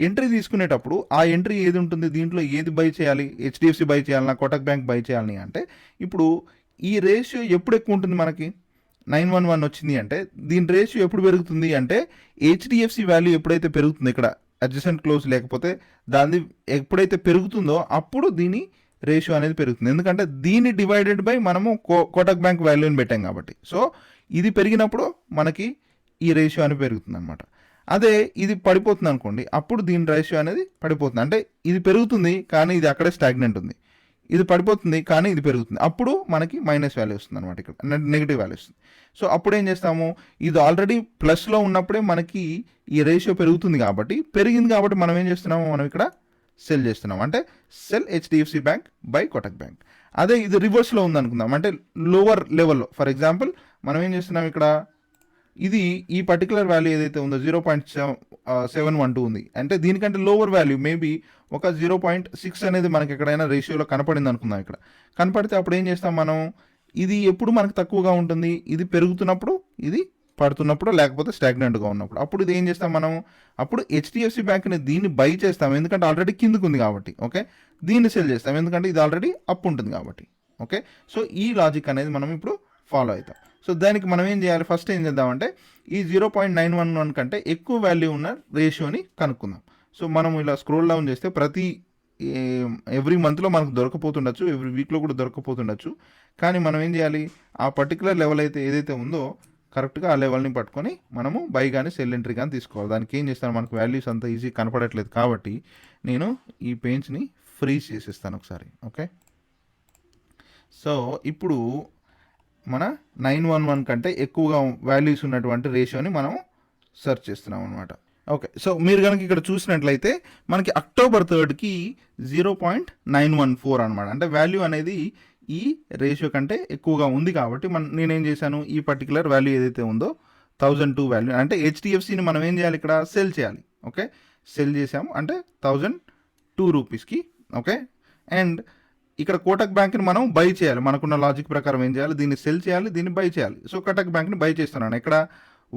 ఎంట్రీ తీసుకునేటప్పుడు ఆ ఎంట్రీ ఏది ఉంటుంది, దీంట్లో ఏది బై చేయాలి, హెచ్డిఎఫ్సి బై చేయాలన్నా, కోటక్ బ్యాంక్ బై చేయాలని అంటే ఇప్పుడు ఈ రేషియో ఎప్పుడు ఎక్కువ ఉంటుంది, మనకి 911 వచ్చింది అంటే దీని రేషియో ఎప్పుడు పెరుగుతుంది అంటే హెచ్డిఎఫ్సి వాల్యూ ఎప్పుడైతే పెరుగుతుందో, ఇక్కడ అడ్జసెంట్ క్లోజ్ లేకపోతే దాన్ని ఎప్పుడైతే పెరుగుతుందో అప్పుడు దీని రేషియో అనేది పెరుగుతుంది. ఎందుకంటే దీన్ని డివైడెడ్ బై మనము కోటక్ బ్యాంక్ వాల్యూని పెట్టాం కాబట్టి. సో ఇది పెరిగినప్పుడు మనకి ఈ రేషియో అనేది పెరుగుతుంది అనమాట. అదే ఇది పడిపోతుంది అనుకోండి, అప్పుడు దీని రేషియో అనేది పడిపోతుంది. అంటే ఇది పెరుగుతుంది కానీ ఇది అక్కడే స్టాగ్నెంట్ ఉంది, ఇది పడిపోతుంది కానీ ఇది పెరుగుతుంది, అప్పుడు మనకి మైనస్ వాల్యూ వస్తుంది అనమాట, ఇక్కడ నెగిటివ్ వాల్యూ వస్తుంది. సో అప్పుడు ఏం చేస్తాము, ఇది ఆల్రెడీ ప్లస్లో ఉన్నప్పుడే మనకి ఈ రేషియో పెరుగుతుంది కాబట్టి, మనం ఏం చేస్తున్నాము, మనం ఇక్కడ సెల్ చేస్తున్నాం, అంటే cell HDFC bank by Kotak bank. అదే ఇది రివర్స్లో ఉందనుకుందాం, అంటే లోవర్ లెవెల్లో, ఫర్ ఎగ్జాంపుల్ మనం ఏం చేస్తున్నాం, ఇక్కడ ఇది ఈ పర్టికులర్ వాల్యూ ఏదైతే ఉందో 0.712 ఉంది, అంటే దీనికంటే లోవర్ వాల్యూ మేబీ ఒక 0.6 అనేది మనకి ఎక్కడైనా రేషియోలో కనపడింది అనుకుందాం. ఇక్కడ కనపడితే అప్పుడు ఏం చేస్తాం మనం, ఇది ఎప్పుడు మనకు తక్కువగా ఉంటుంది, ఇది పెరుగుతున్నప్పుడు, ఇది పడుతున్నప్పుడు, లేకపోతే స్టాగ్నెంట్గా ఉన్నప్పుడు. అప్పుడు ఇది ఏం చేస్తాం మనం, అప్పుడు హెచ్డిఎఫ్సి బ్యాంక్ని దీన్ని బై చేస్తాం, ఎందుకంటే ఆల్రెడీ కిందకు ఉంది కాబట్టి. ఓకే, దీన్ని సెల్ చేస్తాం, ఎందుకంటే ఇది ఆల్రెడీ అప్ ఉంటుంది కాబట్టి. ఓకే, సో ఈ లాజిక్ అనేది మనం ఇప్పుడు ఫాలో అవుతాం. సో దానికి మనం ఏం చేయాలి, ఫస్ట్ ఏం చేద్దామంటే ఈ 0.911 కంటే ఎక్కువ వాల్యూ ఉన్న రేషియోని కనుక్కుందాం. సో మనం ఇలా స్క్రోల్ డౌన్ చేస్తే ఎవ్రీ మంత్లో మనకు దొరకపోతుండొచ్చు, ఎవ్రీ వీక్లో కూడా దొరకపోతుండొచ్చు. కానీ మనం ఏం చేయాలి, ఆ పర్టికులర్ లెవెల్ అయితే ఏదైతే ఉందో కరెక్ట్గా ఆ లెవెల్ని పట్టుకొని మనము బై కానీ సెల్ ఎంట్రీ కానీ తీసుకోవాలి. దానికి ఏం చేస్తాను, మనకు వాల్యూస్ అంత ఈజీ కనపడట్లేదు కాబట్టి నేను ఈ పేజ్ని ఫ్రీజ్ చేసేస్తాను ఒకసారి. ఓకే, సో ఇప్పుడు మన 911 కంటే ఎక్కువగా వాల్యూస్ ఉన్నటువంటి రేషియోని మనం సెర్చ్ చేస్తున్నాం అనమాట. ఓకే, సో మీరు కనుక ఇక్కడ చూసినట్లయితే మనకి October 3కి 0.914 అనమాట, అంటే వాల్యూ అనేది ఈ రేషియో కంటే ఎక్కువగా ఉంది కాబట్టి నేనేం చేశాను, ఈ పర్టికులర్ వాల్యూ ఏదైతే ఉందో 1002 వాల్యూ, అంటే హెచ్డిఎఫ్సిని మనం ఏం చేయాలి, ఇక్కడ సెల్ చేయాలి. ఓకే, సెల్ చేసాము అంటే 1002 రూపీస్కి. ఓకే, అండ్ ఇక్కడ కోటక్ బ్యాంక్ని మనం బై చేయాలి, మనకున్న లాజిక్ ప్రకారం ఏం చేయాలి, దీన్ని సెల్ చేయాలి, దీన్ని బై చేయాలి. సో కోటక్ బ్యాంక్ని బై చేస్తున్నాను, ఇక్కడ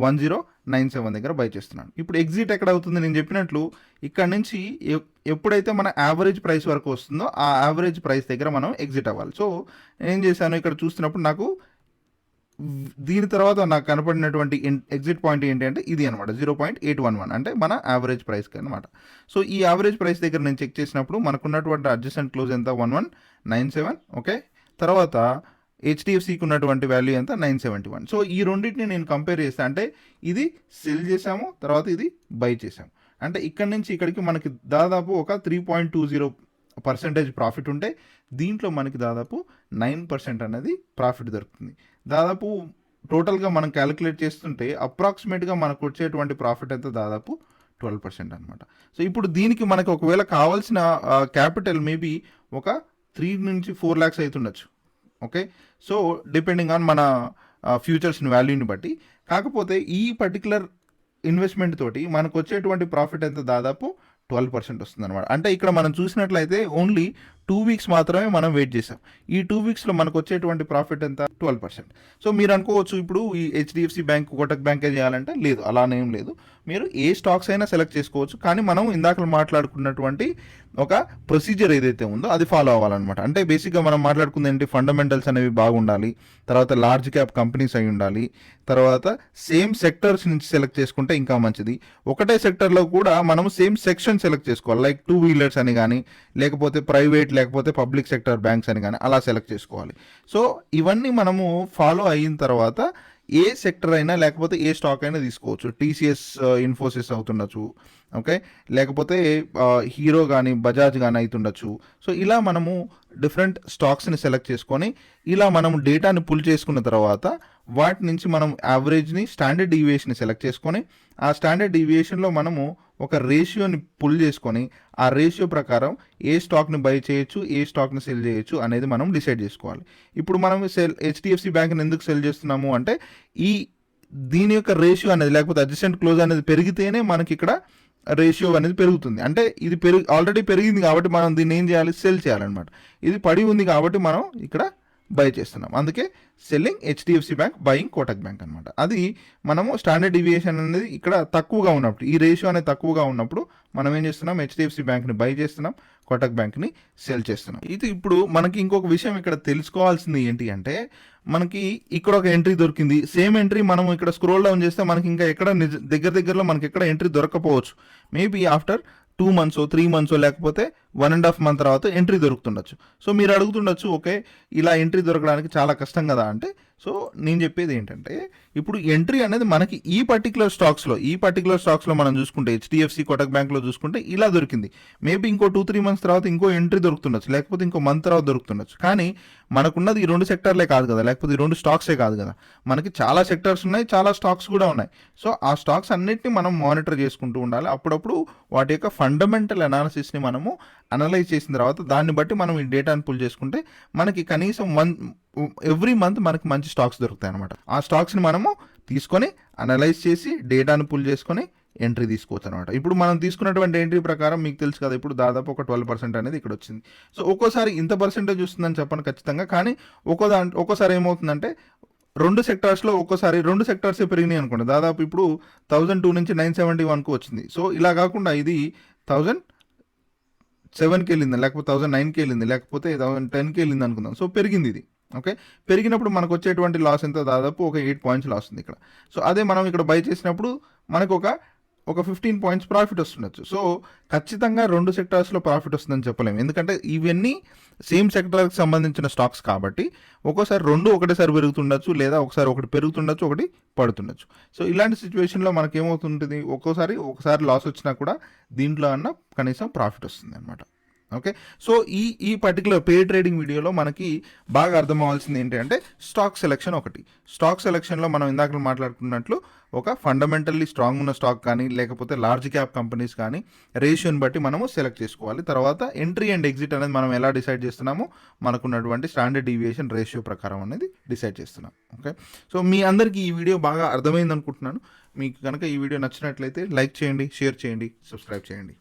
1097 దగ్గర బై చేస్తున్నాను. ఇప్పుడు ఎగ్జిట్ ఎక్కడ అవుతుంది, నేను చెప్పినట్లు ఇక్కడ నుంచి ఎప్పుడైతే మన యావరేజ్ ప్రైస్ వరకు వస్తుందో ఆ యావరేజ్ ప్రైస్ దగ్గర మనం ఎగ్జిట్ అవ్వాలి. సో నేను ఏం చేశాను, ఇక్కడ చూస్తున్నప్పుడు నాకు దీని తర్వాత నాకు కనపడినటువంటి ఎగ్జిట్ పాయింట్ ఏంటి అంటే ఇది అనమాట, 0.811, అంటే మన యావరేజ్ ప్రైస్కి అనమాట. సో ఈ యావరేజ్ ప్రైస్ దగ్గర నేను చెక్ చేసినప్పుడు మనకున్నటువంటి అడ్జసెంట్ క్లోజ్ ఎంత, 1197. ఓకే, తర్వాత హెచ్డిఎఫ్సికి ఉన్నటువంటి వాల్యూ ఎంత, 971. సో ఈ రెండింటిని నేను కంపేర్ చేస్తాను, అంటే ఇది సెల్ చేసాము, తర్వాత ఇది బై చేసాము, అంటే ఇక్కడ నుంచి ఇక్కడికి మనకి దాదాపు ఒక 3.20% ప్రాఫిట్ ఉంటే దీంట్లో మనకి దాదాపు 9% అనేది ప్రాఫిట్ దొరుకుతుంది. దాదాపు టోటల్గా మనం క్యాలిక్యులేట్ చేస్తుంటే అప్రాక్సిమేట్గా మనకు వచ్చేటువంటి ప్రాఫిట్ అయితే దాదాపు 12% అనమాట. సో ఇప్పుడు దీనికి మనకి ఒకవేళ కావాల్సిన క్యాపిటల్ మేబీ ఒక 3 నుంచి 4 lakhs అవుతుండొచ్చు. ఓకే, సో డిపెండింగ్ ఆన్ మన ఫ్యూచర్స్ వాల్యూని బట్టి. కాకపోతే ఈ పర్టికులర్ ఇన్వెస్ట్మెంట్ తోటి మనకు వచ్చేటువంటి ప్రాఫిట్ ఎంత, దాదాపు 12% వస్తుంది అనమాట. అంటే ఇక్కడ మనం చూసినట్లయితే ఓన్లీ 2 వీక్స్ మాత్రమే మనం వెయిట్ చేసాం. ఈ 2 వీక్స్లో మనకు వచ్చేటువంటి ప్రాఫిట్ ఎంత? 12%. సో మీరు అనుకోవచ్చు ఇప్పుడు ఈ హెచ్డిఎఫ్సి బ్యాంక్, కోటక్ బ్యాంకే చేయాలంటే లేదు, అలానేం లేదు. మీరు ఏ స్టాక్స్ అయినా సెలెక్ట్ చేసుకోవచ్చు. కానీ మనం ఇందాక మాట్లాడుకున్నటువంటి ఒక ప్రొసీజర్ ఏదైతే ఉందో అది ఫాలో అవ్వాలన్నమాట. అంటే బేసిక్గా మనం మాట్లాడుకుంది ఏంటి, ఫండమెంటల్స్ అనేవి బాగుండాలి, తర్వాత లార్జ్ క్యాప్ కంపెనీస్ అయి ఉండాలి, తర్వాత సేమ్ సెక్టర్స్ నుంచి సెలెక్ట్ చేసుకుంటే ఇంకా మంచిది. ఒకటే సెక్టర్లో కూడా మనం సేమ్ సెక్షన్ సెలెక్ట్ చేసుకోవాలి. లైక్ 2 వీలర్స్ అని కానీ, లేకపోతే ప్రైవేట్, లేకపోతే పబ్లిక్ సెక్టర్ బ్యాంక్స్ అని కానీ అలా సెలెక్ట్ చేసుకోవాలి. సో ఇవన్నీ మనము ఫాలో అయిన తర్వాత ఏ సెక్టర్ అయినా లేకపోతే ఏ స్టాక్ అయినా తీసుకోవచ్చు. టీసీఎస్, ఇన్ఫోసిస్ అవుతుండొచ్చు, ఓకే, లేకపోతే హీరో కానీ బజాజ్ కానీ అవుతుండొచ్చు. సో ఇలా మనము డిఫరెంట్ స్టాక్స్ని సెలెక్ట్ చేసుకొని ఇలా మనము డేటాని పుల్ చేసుకున్న తర్వాత వాటి నుంచి మనం యావరేజ్ని, స్టాండర్డ్ డీవియేషన్ని సెలెక్ట్ చేసుకొని ఆ స్టాండర్డ్ డీవియేషన్లో మనము ఒక రేషియోని పుల్ చేసుకొని ఆ రేషియో ప్రకారం ఏ స్టాక్ని బై చేయొచ్చు, ఏ స్టాక్ని సెల్ చేయొచ్చు అనేది మనం డిసైడ్ చేసుకోవాలి. ఇప్పుడు మనం హెచ్డిఎఫ్సి బ్యాంక్ని ఎందుకు సెల్ చేస్తున్నాము అంటే దీని యొక్క రేషియో అనేది లేకపోతే అడ్జస్టెంట్ క్లోజ్ అనేది పెరిగితేనే మనకి ఇక్కడ రేషియో అనేది పెరుగుతుంది. అంటే ఇది ఆల్రెడీ పెరిగింది కాబట్టి మనం దీన్ని ఏం చేయాలి, సెల్ చేయాలన్నమాట. ఇది పడి ఉంది కాబట్టి మనం ఇక్కడ బై చేస్తున్నాం. అందుకే selling HDFC bank, buying Kotak bank అనమాట. అది మనము స్టాండర్డ్ డీవియేషన్ అనేది ఇక్కడ తక్కువగా ఉన్నప్పుడు, ఈ రేషియో అనేది తక్కువగా ఉన్నప్పుడు మనం ఏం చేస్తున్నాం, హెచ్డిఎఫ్సి బ్యాంక్ని బై చేస్తున్నాం, కోటక్ బ్యాంక్ని సెల్ చేస్తున్నాం. ఇది ఇప్పుడు మనకి ఇంకొక విషయం ఇక్కడ తెలుసుకోవాల్సింది ఏంటి అంటే, మనకి ఇక్కడ ఒక ఎంట్రీ దొరికింది. సేమ్ ఎంట్రీ మనం ఇక్కడ స్క్రోల్ డౌన్ చేస్తే మనకి ఇంకా ఎక్కడ దగ్గరలో మనకి ఎక్కడ ఎంట్రీ దొరకపోవచ్చు. మేబీ ఆఫ్టర్ 2 months, 3 months లేకపోతే 1.5 months తర్వాత ఎంట్రీ దొరుకుతుండొచ్చు. సో మీరు అడుగుతుండొచ్చు, ఓకే ఇలా ఎంట్రీ దొరకడానికి చాలా కష్టం కదా అంటే, సో నేను చెప్పేది ఏంటంటే ఇప్పుడు ఎంట్రీ అనేది మనకి ఈ పర్టికులర్ స్టాక్స్లో మనం చూసుకుంటే హెచ్డిఎఫ్సి, కోటక్ బ్యాంక్లో చూసుకుంటే ఇలా దొరికింది. మేబీ ఇంకో 2-3 months తర్వాత ఇంకో ఎంట్రీ దొరుకుతుండొచ్చు, లేకపోతే ఇంకో మంత్ తర్వాత దొరుకుతుండొచ్చు. కానీ మనకున్నది ఈ 2 సెక్టర్లే కాదు కదా, లేకపోతే ఈ 2 స్టాక్సే కాదు కదా, మనకి చాలా సెక్టర్స్ ఉన్నాయి, చాలా స్టాక్స్ కూడా ఉన్నాయి. సో ఆ స్టాక్స్ అన్నిటిని మనం మానిటర్ చేసుకుంటూ ఉండాలి. అప్పుడప్పుడు వాటి యొక్క ఫండమెంటల్ అనాలిసిస్ని మనము అనలైజ్ చేసిన తర్వాత దాన్ని బట్టి మనం ఈ డేటాను పుల్ చేసుకుంటే మనకి కనీసం ఎవ్రీ మంత్ మనకి మంచి స్టాక్స్ దొరుకుతాయి అనమాట. ఆ స్టాక్స్ని మనము తీసుకొని అనలైజ్ చేసి డేటాను పుల్ చేసుకొని ఎంట్రీ తీసుకోవచ్చు అనమాట. ఇప్పుడు మనం తీసుకున్నటువంటి ఎంట్రీ ప్రకారం మీకు తెలుసు కదా, ఇప్పుడు దాదాపు ఒక 12% అనేది ఇక్కడ వచ్చింది. సో ఒక్కోసారి ఇంత పర్సెంటేజ్ వస్తుందని చెప్పను ఖచ్చితంగా, కానీ ఒక్కోసారి ఏమవుతుందంటే 2 సెక్టార్స్లో ఒక్కోసారి 2 సెక్టార్సే పెరిగినాయి అనుకోండి. దాదాపు ఇప్పుడు 1002 నుంచి 971కు వచ్చింది. సో ఇలా కాకుండా ఇది 1007కి వెళ్ళింది, లేకపోతే 1009కి వెళ్ళింది, లేకపోతే 1010కి వెళ్ళింది అనుకుందాం. సో పెరిగింది ఇది, ఓకే. పెరిగినప్పుడు మనకు వచ్చేటువంటి లాస్ ఎంత? దాదాపు ఒక 8 points లాస్ ఉంది ఇక్కడ. సో అదే మనం ఇక్కడ బై చేసినప్పుడు మనకు ఒక 15 points ప్రాఫిట్ వస్తుండొచ్చు. సో ఖచ్చితంగా 2 సెక్టార్స్లో ప్రాఫిట్ వస్తుందని చెప్పలేము, ఎందుకంటే ఇవన్నీ సేమ్ సెక్టార్కి సంబంధించిన స్టాక్స్ కాబట్టి ఒక్కోసారి 2 ఒకటేసారి పెరుగుతుండొచ్చు, లేదా ఒకటి పెరుగుతుండొచ్చు, ఒకటి పడుతుండొచ్చు. సో ఇలాంటి సిచ్యువేషన్లో మనకి ఏమవుతుంటుంది, ఒకసారి లాస్ వచ్చినా కూడా దీంట్లో అన్న కనీసం ప్రాఫిట్ వస్తుంది అనమాట. ఓకే. సో ఈ పర్టికులర్ పే ట్రేడింగ్ వీడియోలో మనకి బాగా అర్థం అవ్వాల్సింది ఏంటంటే స్టాక్ సెలెక్షన్లో మనం ఇందాక మాట్లాడుకున్నట్లు ఒక ఫండమెంటల్లీ స్ట్రాంగ్ ఉన్న స్టాక్ కానీ, లేకపోతే లార్జ్ క్యాప్ కంపెనీస్ కానీ రేషియోని బట్టి మనము సెలెక్ట్ చేసుకోవాలి. తర్వాత ఎంట్రీ అండ్ ఎగ్జిట్ అనేది మనం ఎలా డిసైడ్ చేస్తున్నామో మనకున్నటువంటి స్టాండర్డ్ డీవియేషన్ రేషియో ప్రకారం అనేది డిసైడ్ చేస్తున్నాం. ఓకే. సో మీ అందరికీ ఈ వీడియో బాగా అర్థమైంది అనుకుంటున్నాను. మీకు కనుక ఈ వీడియో నచ్చినట్లయితే లైక్ చేయండి, షేర్ చేయండి, సబ్స్క్రైబ్ చేయండి.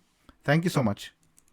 Thank you so much.